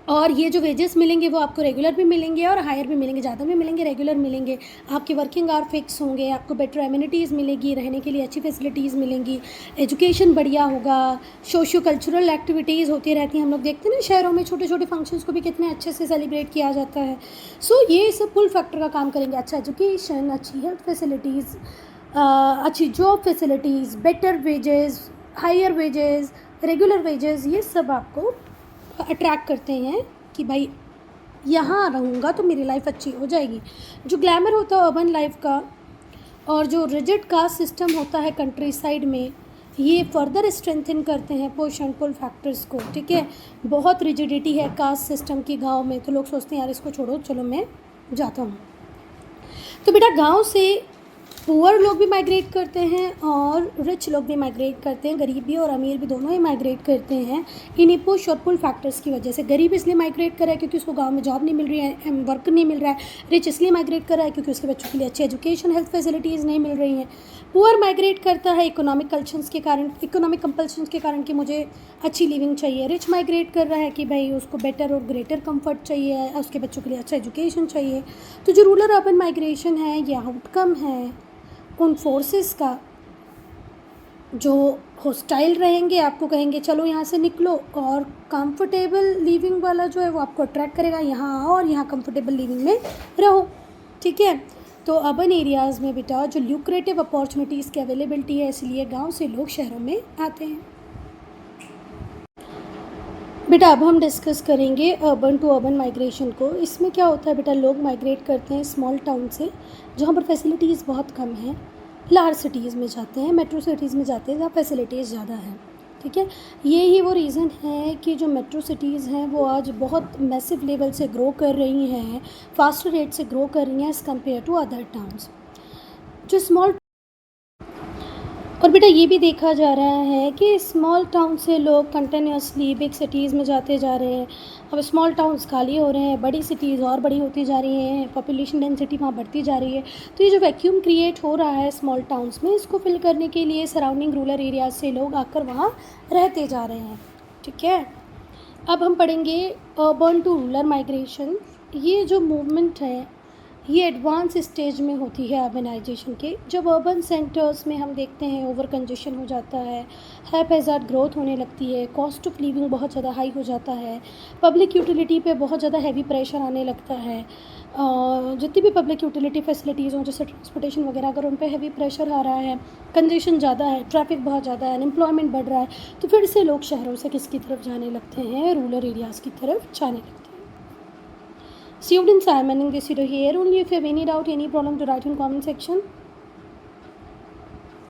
और ये जो वेजेस मिलेंगे वो आपको रेगुलर भी मिलेंगे और हायर भी मिलेंगे, ज़्यादा भी मिलेंगे, रेगुलर मिलेंगे। आपके वर्किंग आवर फिक्स होंगे, आपको बेटर एमिनिटीज़ मिलेगी, रहने के लिए अच्छी फैसिलिटीज़ मिलेंगी, एजुकेशन बढ़िया होगा, सोशियो कल्चरल एक्टिविटीज़ होती रहती हैं। हम लोग देखते हैं ना शहरों में छोटे छोटे फंक्शंस को भी कितने अच्छे से सेलिब्रेट किया जाता है। सो ये सब पुल फैक्टर का काम करेंगे। अच्छा एजुकेशन, अच्छी हेल्थ फैसिलिटीज़, अच्छी job facilities, better wages, higher wages, regular wages, ये सब आपको अट्रैक्ट करते हैं कि भाई यहाँ रहूँगा तो मेरी लाइफ अच्छी हो जाएगी। जो ग्लैमर होता है अर्बन लाइफ का और जो रिजिड कास्ट सिस्टम होता है कंट्री साइड में, ये फर्दर स्ट्रेंथन करते हैं पुश एंड पुल फैक्टर्स को। ठीक है, बहुत रिजिडिटी है कास्ट सिस्टम की गांव में, तो लोग सोचते हैं यार इसको छोड़ो, चलो मैं जाता हूँ। तो बेटा गांव से पुअर लोग भी माइग्रेट करते हैं और रिच लोग भी माइग्रेट करते हैं, गरीब भी और अमीर भी दोनों ही माइग्रेट करते हैं इन्हीं पुश और पुल फैक्टर्स की वजह से। गरीब इसलिए माइग्रेट कर रहा है क्योंकि उसको गांव में जॉब नहीं मिल रही है, वर्क नहीं मिल रहा है। रिच इसलिए माइग्रेट कर रहा है क्योंकि उसके बच्चों के लिए अच्छी एजुकेशन, हेल्थ फैसिलिटीज़ नहीं मिल रही हैं। पुअर माइग्रेट करता है इकोनॉमिक कल्चर्स के कारण, इकोनॉमिक कंपल्शंस के कारण कि मुझे अच्छी लिविंग चाहिए। रिच माइग्रेट कर रहा है कि भाई उसको बेटर और ग्रेटर कंफर्ट चाहिए, उसके बच्चों के लिए अच्छा एजुकेशन चाहिए। तो जो रूरल अर्बन माइग्रेशन है ये आउटकम है उन फोर्सेस का जो हॉस्टाइल रहेंगे, आपको कहेंगे चलो यहाँ से निकलो, और कंफर्टेबल लिविंग वाला जो है वो आपको अट्रैक्ट करेगा, यहाँ आओ और यहाँ कंफर्टेबल लिविंग में रहो। ठीक है, तो अर्बन एरियाज़ में बेटा जो ल्यूक्रेटिव अपॉर्चुनिटीज़ की अवेलेबिलिटी है, इसलिए गांव से लोग शहरों में आते हैं। बेटा अब हम डिस्कस करेंगे अर्बन टू अर्बन माइग्रेशन को। इसमें क्या होता है बेटा, लोग माइग्रेट करते हैं स्मॉल टाउन से जहाँ पर फैसिलिटीज़ बहुत कम हैं, लार्ज सिटीज़ में जाते हैं, मेट्रो सिटीज़ में जाते हैं जहाँ फैसिलिटीज़ ज़्यादा हैं। ठीक है, ये ही वो रीज़न है कि जो मेट्रो सिटीज़ हैं वो आज बहुत मैसिव लेवल से ग्रो कर रही हैं, फास्टर रेट से ग्रो कर रही हैं as compare to other towns. जो स्मॉल और बेटा ये भी देखा जा रहा है कि स्मॉल टाउन से लोग कंटिन्यूसली बिग सिटीज़ में जाते जा रहे हैं। अब स्मॉल टाउन्स खाली हो रहे हैं, बड़ी सिटीज़ और बड़ी होती जा रही हैं, पॉपुलेशन डेंसिटी वहाँ बढ़ती जा रही है। तो ये जो वैक्यूम क्रिएट हो रहा है स्मॉल टाउन्स में, इसको फिल करने के लिए सराउंडिंग रूरल एरियाज से लोग आकर वहाँ रहते जा रहे हैं। ठीक है, अब हम पढ़ेंगे अर्बन टू रूरल माइग्रेशन। ये जो मूवमेंट है ये एडवांस स्टेज में होती है अर्बनाइजेशन के। जब अर्बन सेंटर्स में हम देखते हैं ओवर कंजेशन हो जाता है, हैपहैज़ार्ड ग्रोथ होने लगती है, कॉस्ट ऑफ लिविंग बहुत ज़्यादा हाई हो जाता है, पब्लिक यूटिलिटी पे बहुत ज़्यादा हैवी प्रेशर आने लगता है। जितनी भी पब्लिक यूटिलिटी फैसिलिटीज़ हों जैसे ट्रांसपोर्टेशन वगैरह, अगर उन पर हैवी प्रेशर आ रहा है, कंजेशन ज़्यादा है, ट्रैफिक बहुत ज़्यादा है, अनएम्प्लॉयमेंट बढ़ रहा है, तो फिर से लोग शहरों से किसकी तरफ जाने लगते हैं? रूरल एरियाज़ की तरफ जाने लगते हैं। Students, I am ending this video here. Only if you have any doubt, any problem, to write in comment section.